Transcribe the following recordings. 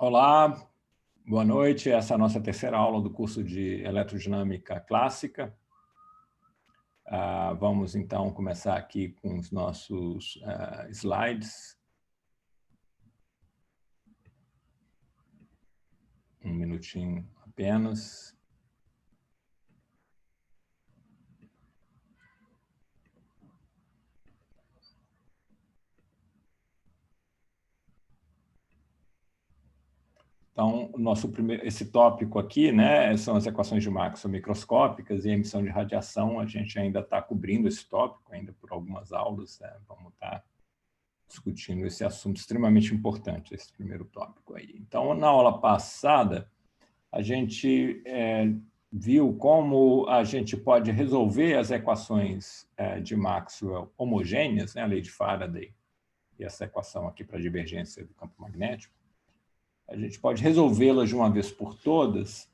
Olá, boa noite. Essa é a nossa terceira aula do curso de Eletrodinâmica Clássica. Vamos, então, começar aqui com os nossos slides. Um minutinho apenas. Então, esse tópico aqui, né, são as equações de Maxwell microscópicas e a emissão de radiação. A gente ainda está cobrindo esse tópico, ainda por algumas aulas, né? Vamos estar discutindo esse assunto extremamente importante, esse primeiro tópico aí. Então, na aula passada, a gente viu como a gente pode resolver as equações de Maxwell homogêneas, né, a lei de Faraday, e essa equação aqui para a divergência do campo magnético. A gente pode resolvê-las de uma vez por todas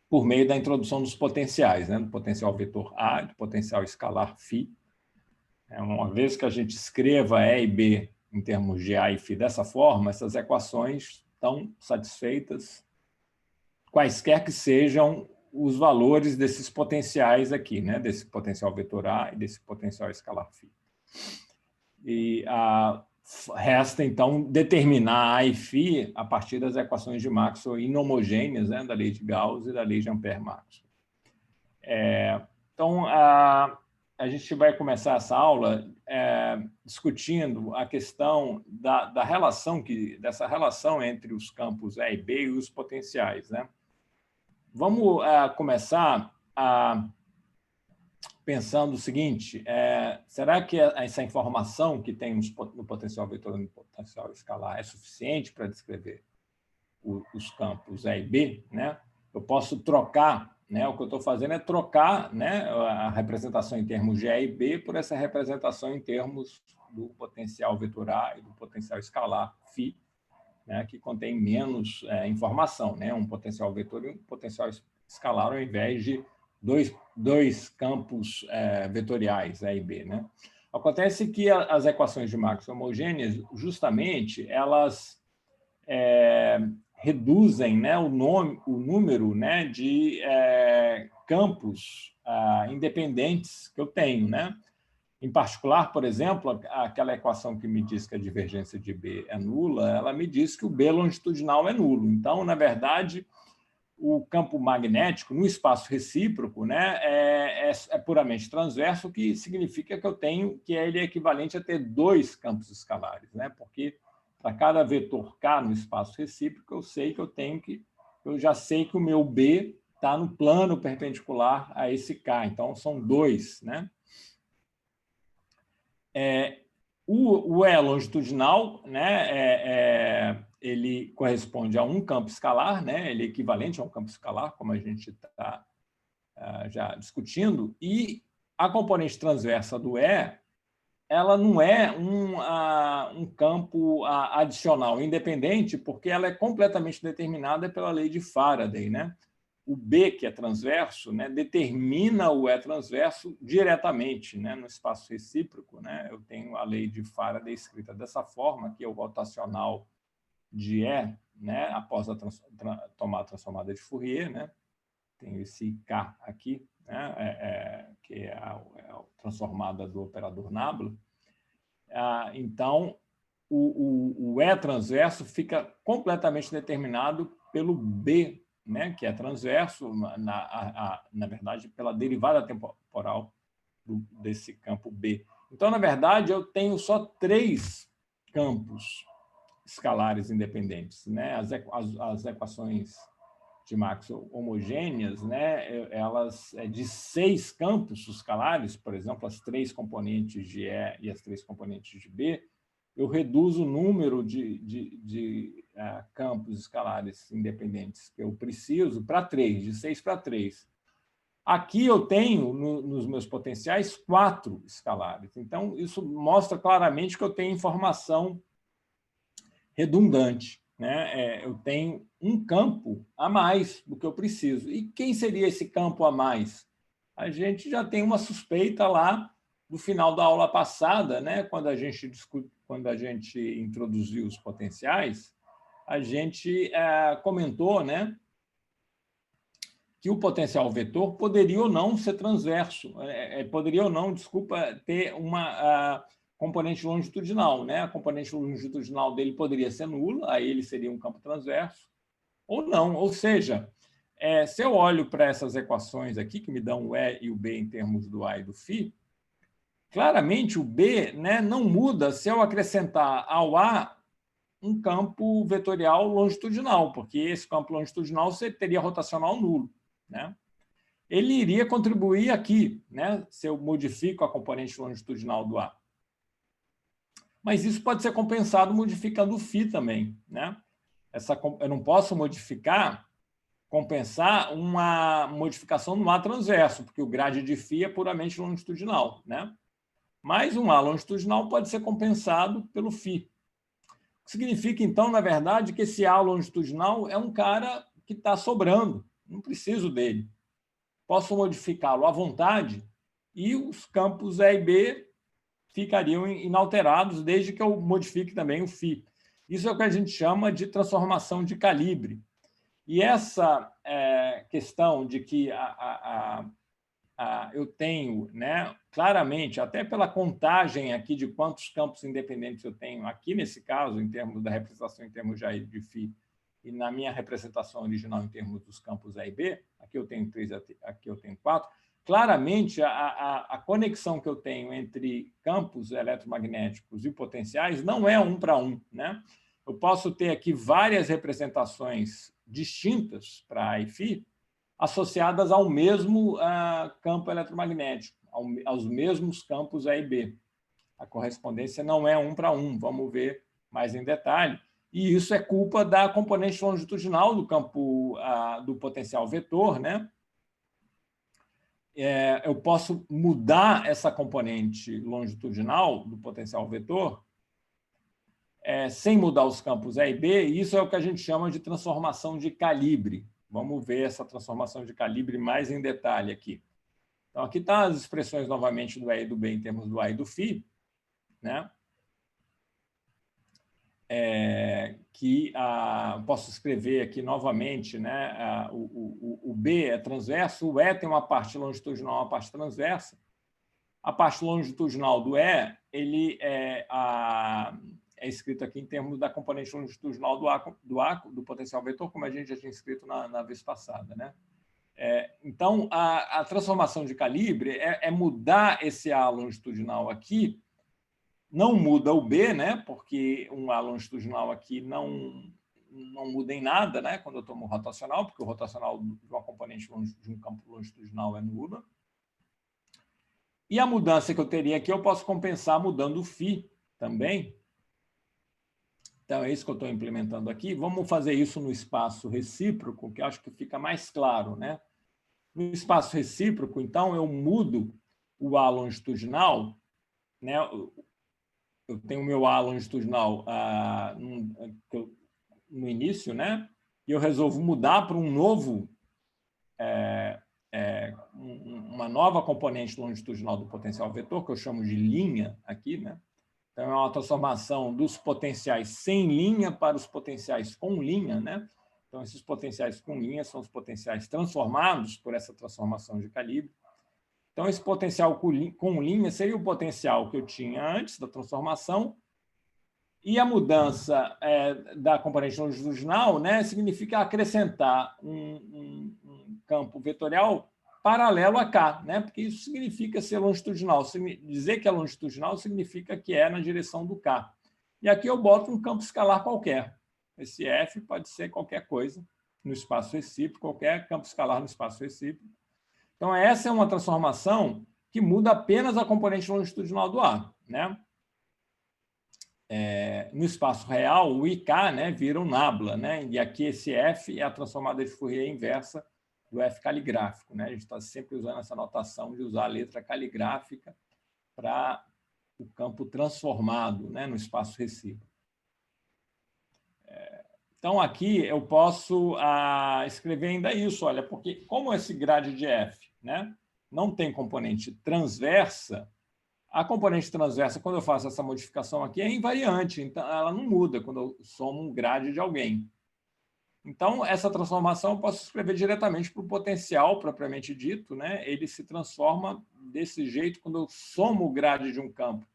por meio da introdução dos potenciais, né, do potencial vetor A e do potencial escalar φ. Uma vez que a gente escreva E e B em termos de A e φ dessa forma, essas equações estão satisfeitas, quaisquer que sejam os valores desses potenciais aqui, né, desse potencial vetor A e desse potencial escalar φ. E resta, então, determinar A e φ a partir das equações de Maxwell inhomogêneas, né, da lei de Gauss e da lei de Ampère-Maxwell. Então, a gente vai começar essa aula discutindo a questão da relação, dessa relação entre os campos E e B e os potenciais, né? Vamos começar pensando o seguinte: será que essa informação que tem no potencial vetor e no potencial escalar é suficiente para descrever os campos E e B, né? Eu posso trocar, né? O que eu estou fazendo é trocar, né, a representação em termos de E e B por essa representação em termos do potencial vetor A e do potencial escalar φ, né, que contém menos informação, né? Um potencial vetor e um potencial escalar, ao invés de dois campos vetoriais, E e B, né? Acontece que as equações de Maxwell homogêneas, justamente, elas reduzem, né, o número, né, de campos independentes que eu tenho, né? Em particular, por exemplo, aquela equação que me diz que a divergência de B é nula, ela me diz que o B longitudinal é nulo. Então, na verdade, o campo magnético no espaço recíproco, né, é puramente transverso, o que significa que eu tenho que ele é equivalente a ter dois campos escalares, né? Porque para cada vetor K no espaço recíproco, eu já sei que o meu B está no plano perpendicular a esse K. Então, são dois, né? O E longitudinal, né, ele corresponde a um campo escalar, né, ele é equivalente a um campo escalar, como a gente está já discutindo, e a componente transversa do E, ela não é um campo adicional, independente, porque ela é completamente determinada pela lei de Faraday, né? O B, que é transverso, né, determina o E transverso diretamente, né, no espaço recíproco, né? Eu tenho a lei de Faraday escrita dessa forma, que é o rotacional de E, né, após tomar a transformada de Fourier, né? Tenho esse K aqui, né, que é a transformada do operador Nabla. Então, o E transverso fica completamente determinado pelo B, né, que é transverso, na verdade, pela derivada temporal desse campo B. Então, na verdade, eu tenho só três campos escalares independentes, né? As equações de Maxwell homogêneas, né, elas de seis campos escalares, por exemplo, as três componentes de E e as três componentes de B, eu reduzo o número de campos escalares independentes que eu preciso para 3, de 6 para 3. Aqui eu tenho, nos meus potenciais, 4 escalares. Então, isso mostra claramente que eu tenho informação redundante, né? Eu tenho um campo a mais do que eu preciso. E quem seria esse campo a mais? A gente já tem uma suspeita lá no final da aula passada, né? Quando a gente introduziu os potenciais, a gente comentou, né, que o potencial vetor poderia ou não ser transverso, poderia ou não, desculpa, ter uma componente longitudinal, né? A componente longitudinal dele poderia ser nula, aí ele seria um campo transverso, ou não. Ou seja, se eu olho para essas equações aqui, que me dão o E e o B em termos do A e do φ, claramente o B, né, não muda se eu acrescentar ao A um campo vetorial longitudinal, porque esse campo longitudinal teria rotacional nulo, né? Ele iria contribuir aqui, né, se eu modifico a componente longitudinal do A. Mas isso pode ser compensado modificando o φ também, né? Eu não posso compensar uma modificação no A transverso, porque o grade de φ é puramente longitudinal, né? Mas um A longitudinal pode ser compensado pelo φ. Significa, então, na verdade, que esse A longitudinal é um cara que está sobrando, não preciso dele. Posso modificá-lo à vontade e os campos E e B ficariam inalterados, desde que eu modifique também o φ. Isso é o que a gente chama de transformação de calibre. E essa questão de que eu tenho, né, claramente, até pela contagem aqui de quantos campos independentes eu tenho, aqui nesse caso, em termos da representação em termos de φ, e na minha representação original em termos dos campos A e B, aqui eu tenho 3, aqui eu tenho 4, claramente a conexão que eu tenho entre campos eletromagnéticos e potenciais não é 1 para 1, né? Eu posso ter aqui várias representações distintas para A e φ, associadas ao mesmo campo eletromagnético, aos mesmos campos A e B. A correspondência não é 1 para 1, vamos ver mais em detalhe. E isso é culpa da componente longitudinal do campo do potencial vetor, né? Eu posso mudar essa componente longitudinal do potencial vetor sem mudar os campos A e B, e isso é o que a gente chama de transformação de calibre. Vamos ver essa transformação de calibre mais em detalhe aqui. Então, aqui estão as expressões, novamente, do E e do B em termos do A e do φ, né? Posso escrever aqui novamente, né? O B é transverso, o E tem uma parte longitudinal, uma parte transversa. A parte longitudinal do E, ele é escrito aqui em termos da componente longitudinal do potencial vetor, como a gente já tinha escrito na vez passada, né? Então, a transformação de calibre é mudar esse A longitudinal aqui, não muda o B, né? Porque um A longitudinal aqui não muda em nada, né? Quando eu tomo rotacional, porque o rotacional de uma componente de um campo longitudinal é nula. E a mudança que eu teria aqui, eu posso compensar mudando o φ também. Então, é isso que eu estou implementando aqui. Vamos fazer isso no espaço recíproco, que eu acho que fica mais claro, né? No espaço recíproco, então, eu mudo o A longitudinal, né? Eu tenho o meu A longitudinal no início, né? E eu resolvo mudar para um novo, uma nova componente longitudinal do potencial vetor, que eu chamo de linha aqui, né? Então, é uma transformação dos potenciais sem linha para os potenciais com linha, né? Então, esses potenciais com linha são os potenciais transformados por essa transformação de calibre. Então, esse potencial com linha seria o potencial que eu tinha antes da transformação, e a mudança da componente longitudinal, né, significa acrescentar um campo vetorial paralelo a K, né, porque isso significa ser longitudinal. Dizer que é longitudinal significa que é na direção do K. E aqui eu boto um campo escalar qualquer. Esse F pode ser qualquer coisa no espaço recíproco, qualquer campo escalar no espaço recíproco. Então, essa é uma transformação que muda apenas a componente longitudinal do A, né? No espaço real, o IK, né, vira um nabla, né? E aqui esse F é a transformada de Fourier inversa do F caligráfico, né? A gente está sempre usando essa notação de usar a letra caligráfica para o campo transformado, né, no espaço recíproco. Então, aqui eu posso escrever ainda isso, olha, porque como esse grade de F, né, não tem componente transversa, A componente transversa, quando eu faço essa modificação aqui, é invariante, então ela não muda quando eu somo um grade de alguém. Então, essa transformação eu posso escrever diretamente para o potencial propriamente dito, né? Ele se transforma desse jeito quando eu somo o grade de um campo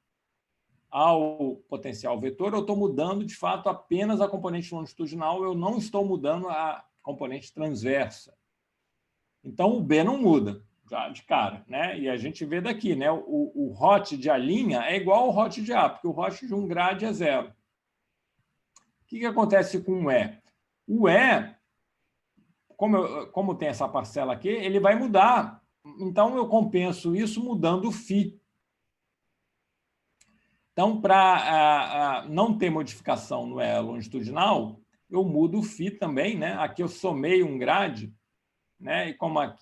ao potencial vetor, eu estou mudando, de fato, apenas a componente longitudinal, eu não estou mudando a componente transversa. Então, o B não muda, já de cara, né? E a gente vê daqui, né? O hot de A' é igual ao hot de A, porque o hot de um grade é zero. O que acontece com o E? O E, como tem essa parcela aqui, ele vai mudar. Então, eu compenso isso mudando o φ. Então, para não ter modificação no E longitudinal, eu mudo o φ também, né? Aqui eu somei um grade, né?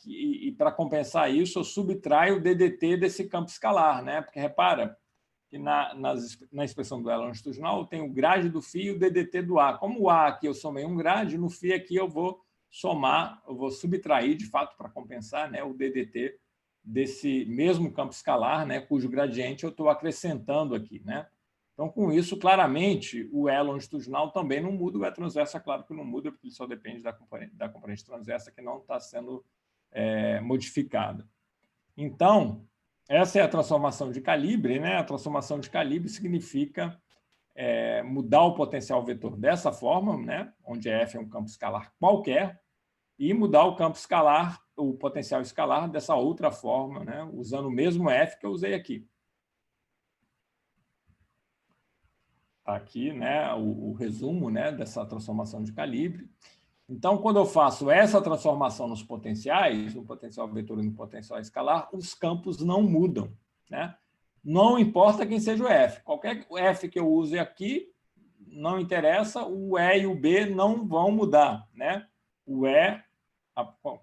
E para compensar isso, eu subtraio o DDT desse campo escalar, né? Porque repara que na expressão do E longitudinal eu tenho o grade do φ e o DDT do A. Como o A aqui eu somei um grade, no φ aqui eu vou somar, eu vou subtrair, de fato, para compensar, né, o DDT desse mesmo campo escalar, né, cujo gradiente eu estou acrescentando aqui, né? Então, com isso, claramente, o E longitudinal também não muda, o E transverso, é claro que não muda, porque ele só depende da componente transversa que não está sendo modificada. Então, essa é a transformação de calibre, né? A transformação de calibre significa mudar o potencial vetor dessa forma, né? Onde F é um campo escalar qualquer, e mudar o campo escalar, o potencial escalar, dessa outra forma, né? Usando o mesmo F que eu usei aqui. Está aqui, né, o resumo, né, dessa transformação de calibre. Então, quando eu faço essa transformação nos potenciais, no potencial vetor e no potencial escalar, os campos não mudam, né? Não importa quem seja o F. Qualquer F que eu use aqui, não interessa, o E e o B não vão mudar, né? O E,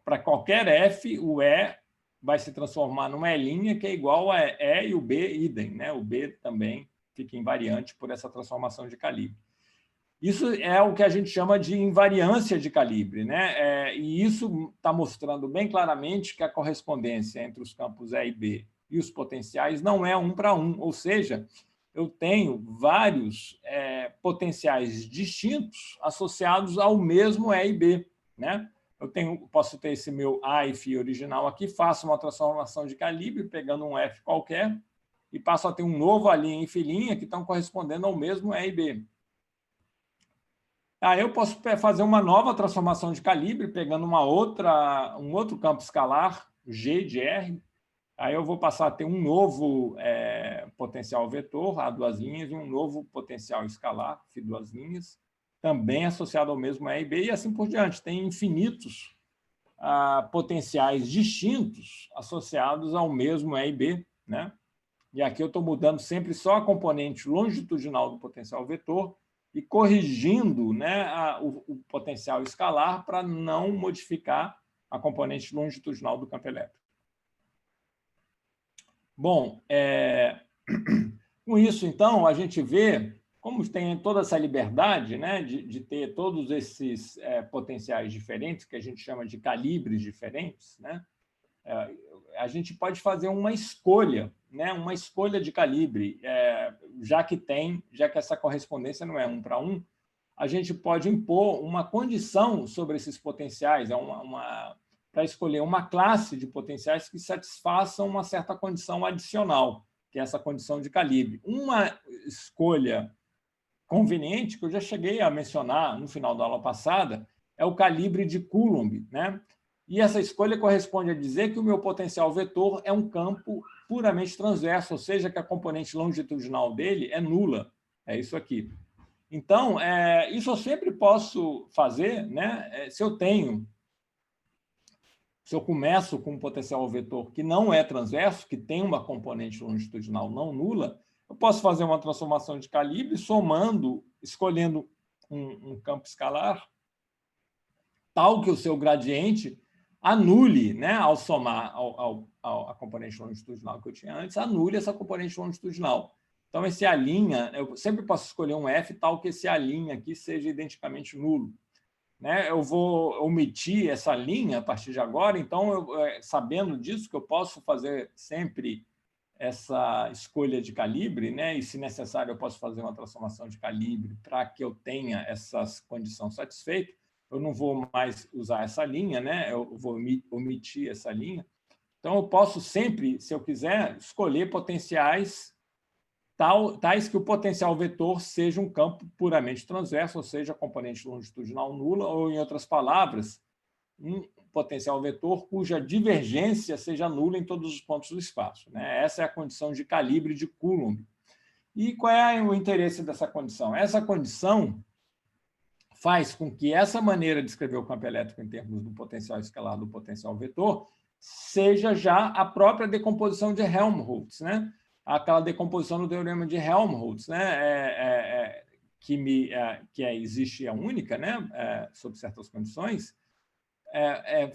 para qualquer F, o E vai se transformar numa E' que é igual a E e o B idem, né? O B também fica invariante por essa transformação de calibre. Isso é o que a gente chama de invariância de calibre, né? E isso está mostrando bem claramente que a correspondência entre os campos E e B e os potenciais não é 1 para 1, ou seja, eu tenho vários potenciais distintos associados ao mesmo E e B, né? Posso ter esse meu A e φ original aqui, faço uma transformação de calibre, pegando um F qualquer, e passo a ter um novo A' e φ' que estão correspondendo ao mesmo E e B. Eu posso fazer uma nova transformação de calibre, pegando um outro campo escalar, G de R. Aí eu vou passar a ter um novo potencial vetor, A duas linhas, e um novo potencial escalar, φ duas linhas, também associado ao mesmo E e B, e assim por diante. Tem infinitos potenciais distintos associados ao mesmo E e B, né? E aqui eu estou mudando sempre só a componente longitudinal do potencial vetor e corrigindo, né, o potencial escalar para não modificar a componente longitudinal do campo elétrico. Bom, com isso, então, a gente vê como tem toda essa liberdade, né, de ter todos esses potenciais diferentes, que a gente chama de calibres diferentes, né? A gente pode fazer uma escolha, né? Uma escolha de calibre, já que essa correspondência não é 1 para 1, a gente pode impor uma condição sobre esses potenciais, para escolher uma classe de potenciais que satisfaçam uma certa condição adicional, que é essa condição de calibre. Uma escolha conveniente, que eu já cheguei a mencionar no final da aula passada, é o calibre de Coulomb, né? E essa escolha corresponde a dizer que o meu potencial vetor é um campo puramente transverso, ou seja, que a componente longitudinal dele é nula. É isso aqui. Então, isso eu sempre posso fazer, né? Se eu começo com um potencial vetor que não é transverso, que tem uma componente longitudinal não nula, eu posso fazer uma transformação de calibre escolhendo um campo escalar, tal que o seu gradiente anule, né, ao somar a componente longitudinal que eu tinha antes, anule essa componente longitudinal. Então, esse A', eu sempre posso escolher um F tal que esse A' aqui seja identicamente nulo, né? Eu vou omitir essa linha a partir de agora, então, sabendo disso, que eu posso fazer sempre essa escolha de calibre, né? E, se necessário, eu posso fazer uma transformação de calibre para que eu tenha essas condições satisfeitas. Eu não vou mais usar essa linha, né? Eu vou omitir essa linha. Então, eu posso sempre, se eu quiser, escolher potenciais tais que o potencial vetor seja um campo puramente transverso, ou seja, componente longitudinal nula, ou, em outras palavras, um potencial vetor cuja divergência seja nula em todos os pontos do espaço, né? Essa é a condição de calibre de Coulomb. E qual é o interesse dessa condição? Essa condição faz com que essa maneira de escrever o campo elétrico em termos do potencial escalar do potencial vetor seja já a própria decomposição de Helmholtz, né? Aquela decomposição do teorema de Helmholtz, né? Que existe a única, né? Sob certas condições,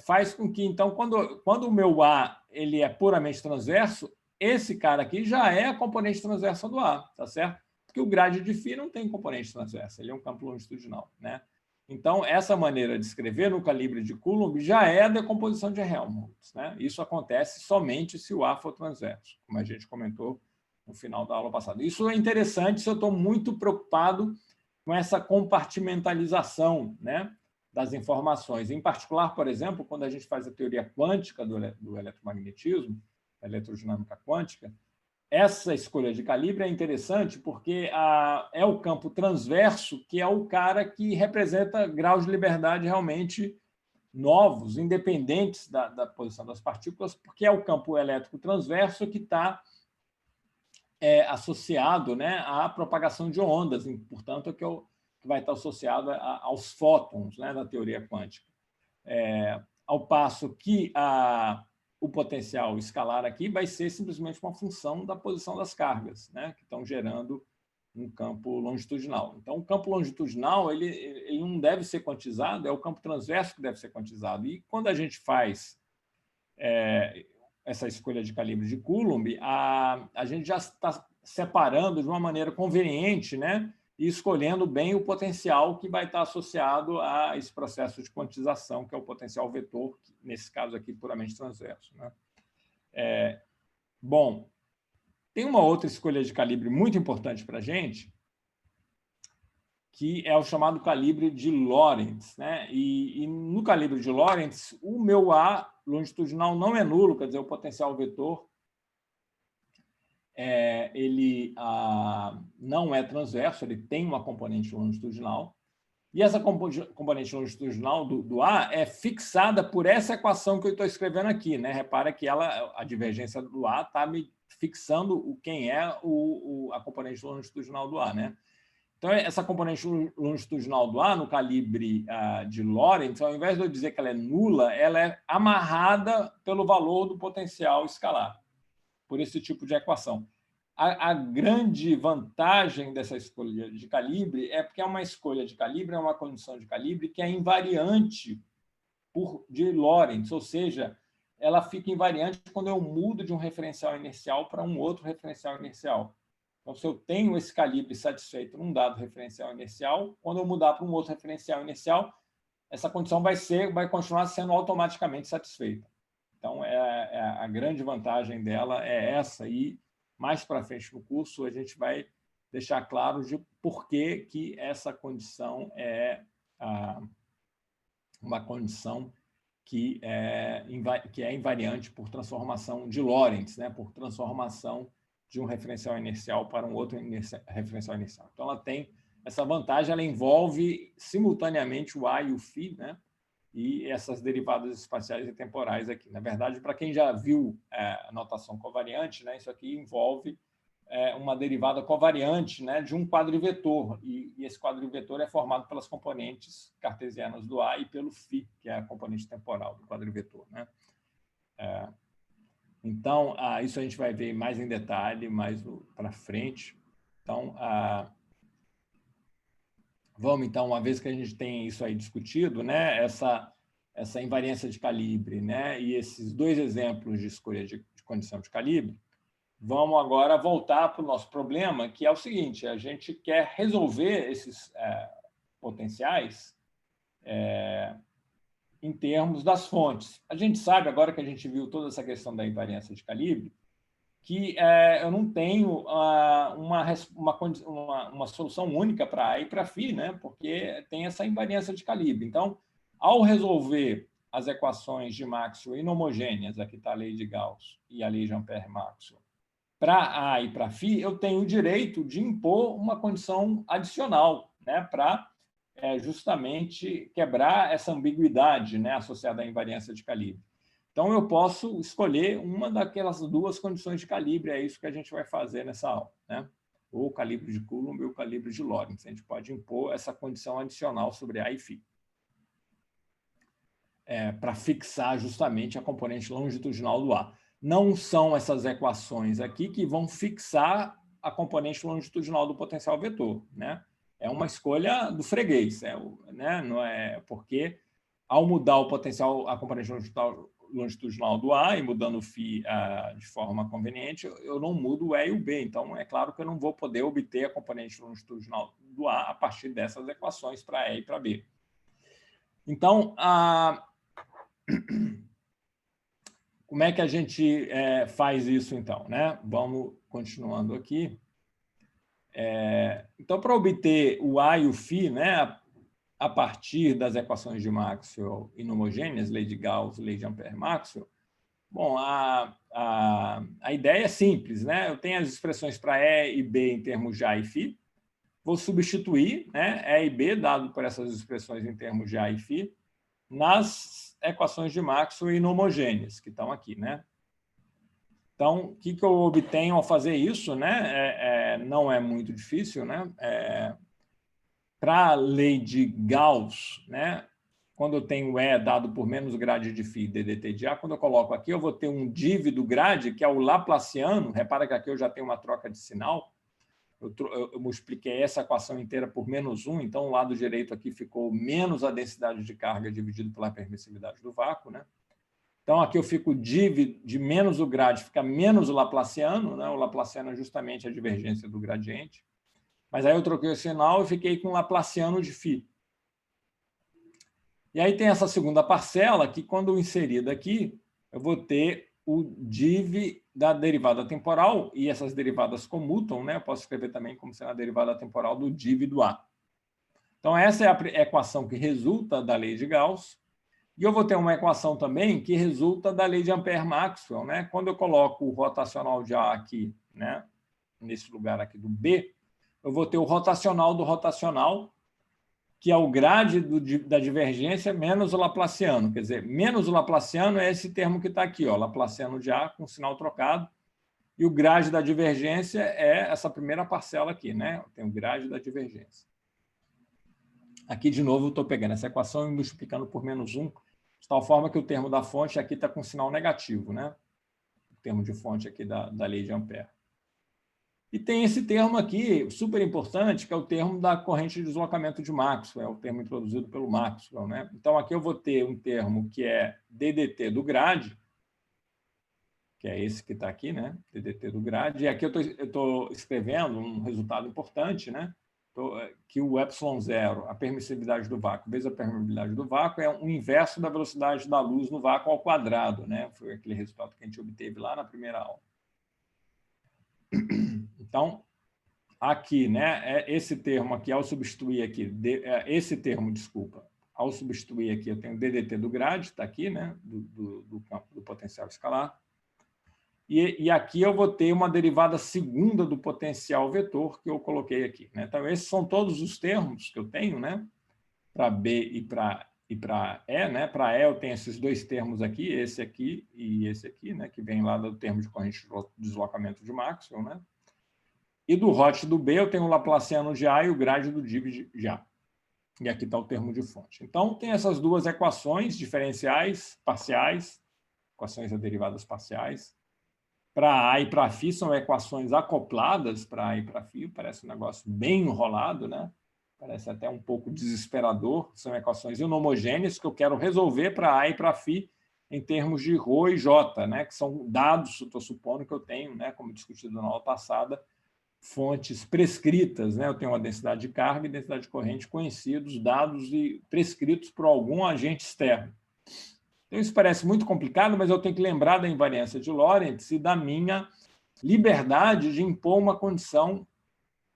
faz com que, então, quando o meu A ele é puramente transverso, esse cara aqui já é a componente transversa do A, tá certo? Porque o grade de φ não tem componente transversa, ele é um campo longitudinal, né? Então, essa maneira de escrever no calibre de Coulomb já é a decomposição de Helmholtz, né? Isso acontece somente se o A for transverso, como a gente comentou no final da aula passada. Isso é interessante se eu estou muito preocupado com essa compartimentalização, né, das informações. Em particular, por exemplo, quando a gente faz a teoria quântica do eletromagnetismo, a eletrodinâmica quântica, essa escolha de calibre é interessante porque é o campo transverso que é o cara que representa graus de liberdade realmente novos, independentes da posição das partículas, porque é o campo elétrico transverso que está associado, né, à propagação de ondas, e, portanto, que vai estar associado aos fótons, né, da teoria quântica. Ao passo que o potencial escalar aqui vai ser simplesmente uma função da posição das cargas, né, que estão gerando um campo longitudinal. Então, o campo longitudinal ele não deve ser quantizado, é o campo transverso que deve ser quantizado. E quando a gente faz essa escolha de calibre de Coulomb, a gente já está separando de uma maneira conveniente, né, e escolhendo bem o potencial que vai estar associado a esse processo de quantização, que é o potencial vetor, nesse caso aqui, puramente transverso, né? Bom, tem uma outra escolha de calibre muito importante para a gente, que é o chamado calibre de Lorentz, né? E no calibre de Lorentz, o meu A longitudinal não é nulo, quer dizer, o potencial vetor ele não é transverso, ele tem uma componente longitudinal, e essa componente longitudinal do A é fixada por essa equação que eu estou escrevendo aqui, né? Repara que a divergência do A está me fixando quem é a componente longitudinal do A, né? Então, essa componente longitudinal do A, no calibre de Lorentz, ao invés de eu dizer que ela é nula, ela é amarrada pelo valor do potencial escalar, por esse tipo de equação. A grande vantagem dessa escolha de calibre é porque é uma escolha de calibre, é uma condição de calibre que é invariante de Lorentz, ou seja, ela fica invariante quando eu mudo de um referencial inercial para um outro referencial inercial. Então, se eu tenho esse calibre satisfeito num dado referencial inercial, quando eu mudar para um outro referencial inercial, essa condição vai continuar sendo automaticamente satisfeita. Então, a grande vantagem dela é essa, e mais para frente no curso a gente vai deixar claro de por que essa condição é uma condição que é invariante por transformação de Lorentz, né? Por transformação de um referencial inercial para um outro referencial inercial. Então, ela tem essa vantagem, ela envolve simultaneamente o A e o φ, né? E essas derivadas espaciais e temporais aqui. Na verdade, para quem já viu a notação covariante, né, isso aqui envolve uma derivada covariante, né, de um quadrivetor, e esse quadrivetor é formado pelas componentes cartesianas do A e pelo φ, que é a componente temporal do quadrivetor, né? Então, isso a gente vai ver mais em detalhe, mais para frente. Então, vamos, então, uma vez que a gente tem isso aí discutido, né, essa invariância de calibre, né, e esses dois exemplos de escolha de condição de calibre, vamos agora voltar para o nosso problema, que é o seguinte: a gente quer resolver esses potenciais em termos das fontes. A gente sabe, agora que a gente viu toda essa questão da invariância de calibre, que eu não tenho uma solução única para A e para φ, né? Porque tem essa invariância de calibre. Então, ao resolver as equações de Maxwell inhomogêneas, aqui está a lei de Gauss e a lei de Ampère-Maxwell, para A e para φ, eu tenho o direito de impor uma condição adicional, né? Para justamente quebrar essa ambiguidade, né? Associada à invariância de calibre. Então, eu posso escolher uma daquelas duas condições de calibre, é isso que a gente vai fazer nessa aula, né? Ou o calibre de Coulomb ou o calibre de Lorentz. A gente pode impor essa condição adicional sobre A e φ, para fixar justamente a componente longitudinal do A. Não são essas equações aqui que vão fixar a componente longitudinal do potencial vetor, né? É uma escolha do freguês, né? Não é porque, ao mudar o potencial, a componente longitudinal do A e mudando o φ de forma conveniente, eu não mudo o E e o B. Então, é claro que eu não vou poder obter a componente longitudinal do A a partir dessas equações para E e para B. Então, como é que a gente faz isso, então, né? Vamos continuando aqui. Então, para obter o A e o φ, né, a partir das equações de Maxwell inhomogêneas, lei de Gauss, lei de Ampère-Maxwell, bom, a ideia é simples, né? Eu tenho as expressões para E e B em termos de A e φ, vou substituir, né, E e B, dado por essas expressões em termos de A e φ, nas equações de Maxwell inhomogêneas, que estão aqui, né? Então, o que eu obtenho ao fazer isso, né? Não é muito difícil, né? Para a lei de Gauss, né? Quando eu tenho E dado por menos grade de φ ddt de A, quando eu coloco aqui, eu vou ter um div do grade, que é o laplaciano. Repara que aqui eu já tenho uma troca de sinal. Eu multipliquei essa equação inteira por -1, então o lado direito aqui ficou menos a densidade de carga dividido pela permissividade do vácuo, né? Então, aqui eu fico div de menos o grade, fica menos o laplaciano, né? O laplaciano é justamente a divergência do gradiente. Mas aí eu troquei o sinal e fiquei com o laplaciano de φ. E aí tem essa segunda parcela que, quando inserida aqui, eu vou ter o div da derivada temporal, e essas derivadas comutam, né? Eu posso escrever também como sendo a derivada temporal do div do A. Então, essa é a equação que resulta da lei de Gauss. E eu vou ter uma equação também que resulta da lei de Ampère-Maxwell, né? Quando eu coloco o rotacional de A aqui, né, nesse lugar aqui do B, eu vou ter o rotacional do rotacional, que é o grade da divergência menos o laplaciano. Quer dizer, menos o laplaciano é esse termo que está aqui, ó, laplaciano de A com sinal trocado, e o grade da divergência é essa primeira parcela aqui, né? Tem o grade da divergência. Aqui, de novo, eu estou pegando essa equação e multiplicando por -1, de tal forma que o termo da fonte aqui está com sinal negativo, né? O termo de fonte aqui da lei de Ampère. E tem esse termo aqui, super importante, que é o termo da corrente de deslocamento de Maxwell, é o termo introduzido pelo Maxwell, né? Então, aqui eu vou ter um termo que é ddt do grade, que é esse que está aqui, né? ddt do grade. E aqui eu estou escrevendo um resultado importante, né? Que o ε0, a permissividade do vácuo vezes a permeabilidade do vácuo, é o inverso da velocidade da luz no vácuo ao quadrado, né? Foi aquele resultado que a gente obteve lá na primeira aula. Então, aqui, né, esse termo aqui, ao substituir aqui, ao substituir aqui, eu tenho ddt do grade, está aqui, né, do campo do potencial escalar. E aqui eu vou ter uma derivada segunda do potencial vetor que eu coloquei aqui, né? Então, esses são todos os termos que eu tenho, né? Para B e para E, né? Para E eu tenho esses dois termos aqui, esse aqui e esse aqui, né? Que vem lá do termo de corrente de deslocamento de Maxwell, né? E do hot do B eu tenho o laplaciano de A e o grade do div de A. E aqui está o termo de fonte. Então, tem essas duas equações diferenciais, parciais, equações a derivadas parciais. Para A e para φ são equações acopladas para A e para φ, parece um negócio bem enrolado, né? Parece até um pouco desesperador. São equações inhomogêneas que eu quero resolver para A e para φ em termos de ρ e j, né? Que são dados, estou supondo que eu tenho, né? Como discutido na aula passada, fontes prescritas, né? Eu tenho uma densidade de carga e densidade de corrente conhecidos, dados e prescritos por algum agente externo. Então, isso parece muito complicado, mas eu tenho que lembrar da invariância de Lorentz e da minha liberdade de impor uma condição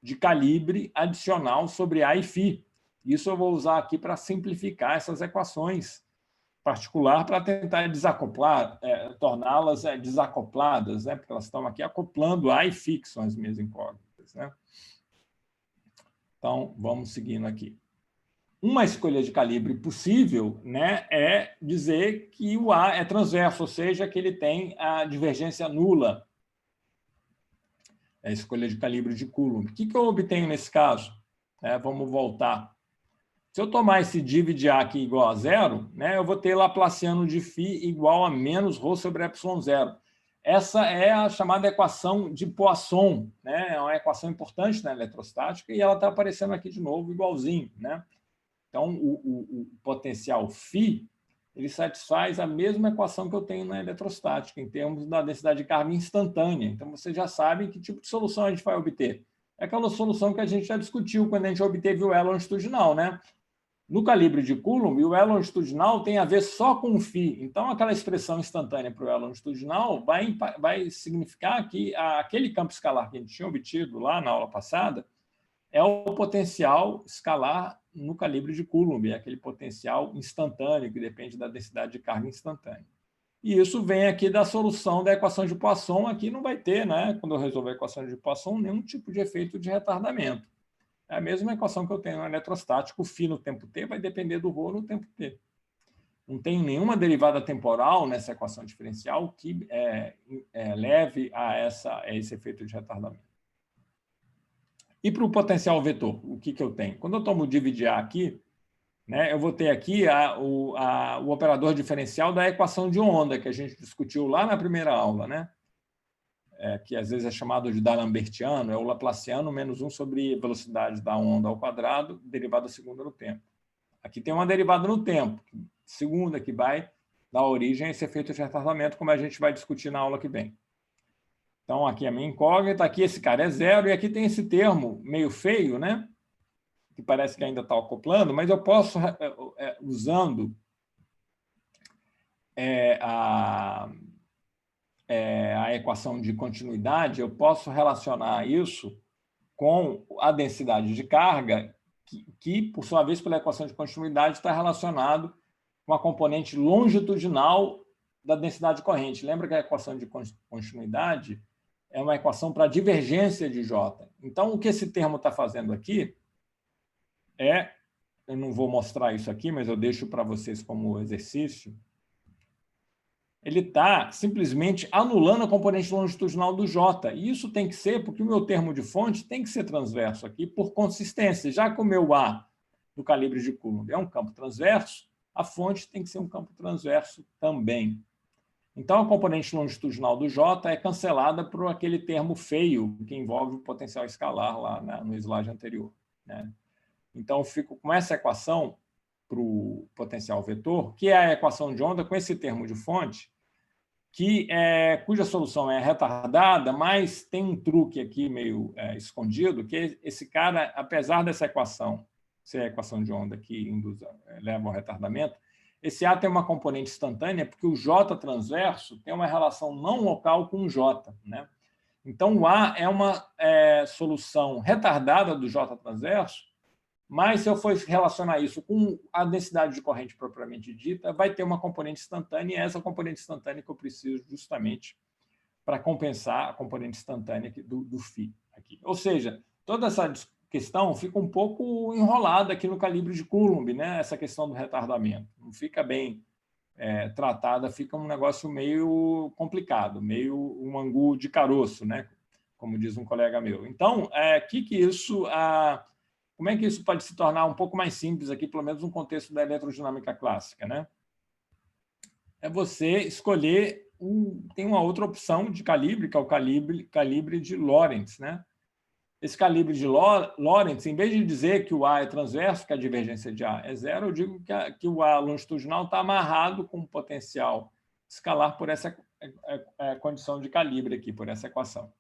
de calibre adicional sobre A e Φ. Isso eu vou usar aqui para simplificar essas equações particular para tentar desacoplar, torná-las desacopladas, né? Porque elas estão aqui acoplando A e Φ, que são as minhas incógnitas, né? Então, vamos seguindo aqui. Uma escolha de calibre possível, né, é dizer que o A é transverso, ou seja, que ele tem a divergência nula. É a escolha de calibre de Coulomb. O que eu obtenho nesse caso? Vamos voltar. Se eu tomar esse div de A aqui igual a zero, né, eu vou ter Laplaciano de φ igual a menos ρ sobre ε0. Essa é a chamada equação de Poisson, né? É uma equação importante na eletrostática e ela está aparecendo aqui de novo igualzinho, né? Então, o potencial φ ele satisfaz a mesma equação que eu tenho na eletrostática, em termos da densidade de carga instantânea. Então, você já sabe que tipo de solução a gente vai obter. É aquela solução que a gente já discutiu quando a gente obteve o elo longitudinal, né? No calibre de Coulomb, o elo longitudinal tem a ver só com o φ. Então, aquela expressão instantânea para o elo longitudinal vai significar que aquele campo escalar que a gente tinha obtido lá na aula passada é o potencial escalar no calibre de Coulomb, é aquele potencial instantâneo que depende da densidade de carga instantânea. E isso vem aqui da solução da equação de Poisson. Aqui não vai ter, né, quando eu resolver a equação de Poisson, nenhum tipo de efeito de retardamento. É a mesma equação que eu tenho no eletrostático, o φ no tempo t vai depender do ρ no tempo t. Não tem nenhuma derivada temporal nessa equação diferencial que leve a esse efeito de retardamento. E para o potencial vetor, o que eu tenho? Quando eu tomo o div de A aqui, né, eu vou ter aqui o operador diferencial da equação de onda, que a gente discutiu lá na primeira aula, né? Que às vezes é chamado de D'Alembertiano, é o Laplaciano menos 1 sobre velocidade da onda ao quadrado, derivada segunda no tempo. Aqui tem uma derivada no tempo, segunda, que vai dar origem a esse efeito de retardamento, como a gente vai discutir na aula que vem. Então, aqui a minha incógnita, aqui esse cara é zero, e aqui tem esse termo meio feio, né? Que parece que ainda está acoplando, mas eu posso, usando a equação de continuidade, eu posso relacionar isso com a densidade de carga, que por sua vez, pela equação de continuidade, está relacionado com a componente longitudinal da densidade corrente. Lembra que a equação de continuidade é uma equação para divergência de J. Então, o que esse termo está fazendo aqui eu não vou mostrar isso aqui, mas eu deixo para vocês como exercício, ele está simplesmente anulando a componente longitudinal do J. E isso tem que ser porque o meu termo de fonte tem que ser transverso aqui por consistência. Já que o meu A do calibre de Coulomb é um campo transverso, a fonte tem que ser um campo transverso também. Então, a componente longitudinal do J é cancelada por aquele termo feio que envolve o potencial escalar lá no slide anterior, né? Então, eu fico com essa equação para o potencial vetor, que é a equação de onda com esse termo de fonte, cuja solução é retardada, mas tem um truque aqui meio escondido, que esse cara, apesar dessa equação ser a equação de onda que leva ao retardamento, esse A tem uma componente instantânea porque o J transverso tem uma relação não local com o J, né? Então, o A é uma solução retardada do J transverso, mas se eu for relacionar isso com a densidade de corrente propriamente dita, vai ter uma componente instantânea, e é essa componente instantânea que eu preciso justamente para compensar a componente instantânea do φ aqui. Ou seja, toda essa questão fica um pouco enrolada aqui no calibre de Coulomb, né? Essa questão do retardamento. Não fica bem tratada, fica um negócio meio complicado, meio um angu de caroço, né? Como diz um colega meu. Então, como é que isso pode se tornar um pouco mais simples aqui, pelo menos no contexto da eletrodinâmica clássica, né? É você escolher tem uma outra opção de calibre, que é o calibre de Lorentz, né? Esse calibre de Lorentz, em vez de dizer que o A é transverso, que a divergência de A é zero, eu digo que o A longitudinal está amarrado com o potencial escalar por essa condição de calibre aqui, por essa equação.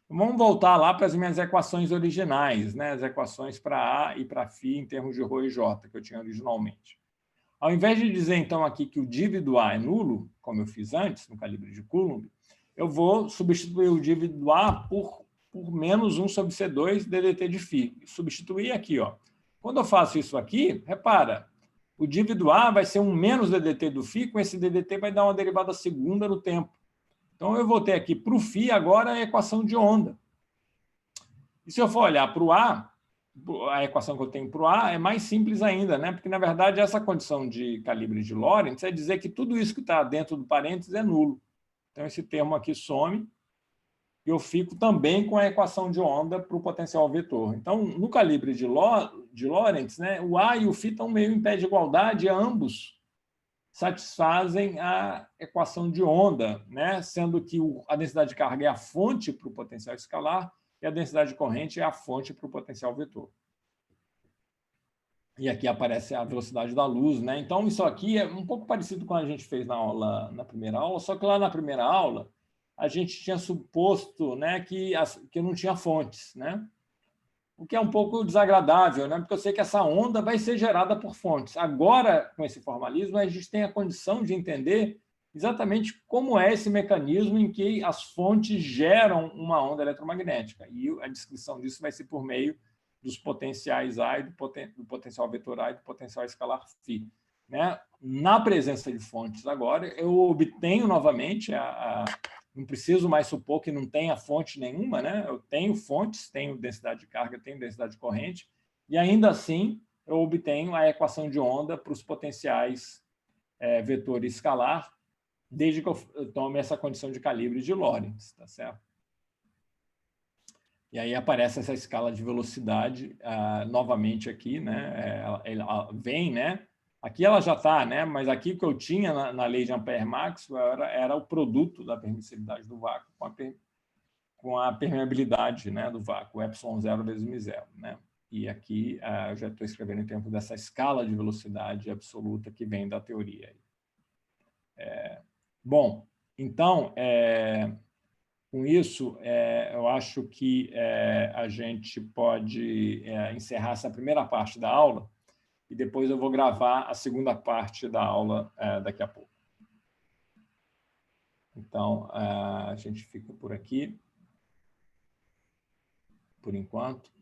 Vamos voltar lá para as minhas equações originais, né? As equações para A e para φ em termos de ρ e J, que eu tinha originalmente. Ao invés de dizer, então, aqui que o div do A é nulo, como eu fiz antes, no calibre de Coulomb, eu vou substituir o div do A por menos 1 sobre C2 DDT de φ. Substituir aqui. Ó. Quando eu faço isso aqui, repara, o div do A vai ser um menos DDT do φ, com esse DDT vai dar uma derivada segunda no tempo. Então, eu vou ter aqui para o φ agora a equação de onda. E se eu for olhar para o A equação que eu tenho para o A é mais simples ainda, né? Porque, na verdade, essa condição de calibre de Lorentz é dizer que tudo isso que está dentro do parênteses é nulo. Então, esse termo aqui some e eu fico também com a equação de onda para o potencial vetor. Então, no calibre de Lorentz, né, o A e o φ estão meio em pé de igualdade e ambos satisfazem a equação de onda, né? Sendo que a densidade de carga é a fonte para o potencial escalar e a densidade de corrente é a fonte para o potencial vetor. E aqui aparece a velocidade da luz, né? Então, isso aqui é um pouco parecido com o que a gente fez na primeira aula, só que lá na primeira aula a gente tinha suposto, né, que não tinha fontes, né? O que é um pouco desagradável, né? Porque eu sei que essa onda vai ser gerada por fontes. Agora, com esse formalismo, a gente tem a condição de entender exatamente como é esse mecanismo em que as fontes geram uma onda eletromagnética. E a descrição disso vai ser por meio dos potenciais A e do potencial vetor A e do potencial escalar φ. Né? Na presença de fontes agora, eu obtenho novamente não preciso mais supor que não tenha fonte nenhuma, né? Eu tenho fontes, tenho densidade de carga, tenho densidade de corrente, e ainda assim eu obtenho a equação de onda para os potenciais vetor e escalar, desde que eu tome essa condição de calibre de Lorentz, tá certo? E aí aparece essa escala de velocidade novamente aqui, né? Ela vem, né? Aqui ela já está, né? Mas aqui o que eu tinha na lei de Ampère-Maxwell era o produto da permissibilidade do vácuo com a permeabilidade, né, do vácuo, ε0 vezes μ0. Né? E aqui eu já estou escrevendo em termos dessa escala de velocidade absoluta que vem da teoria. Bom, então, com isso, eu acho que a gente pode encerrar essa primeira parte da aula e depois eu vou gravar a segunda parte da aula daqui a pouco. Então, a gente fica por aqui, por enquanto.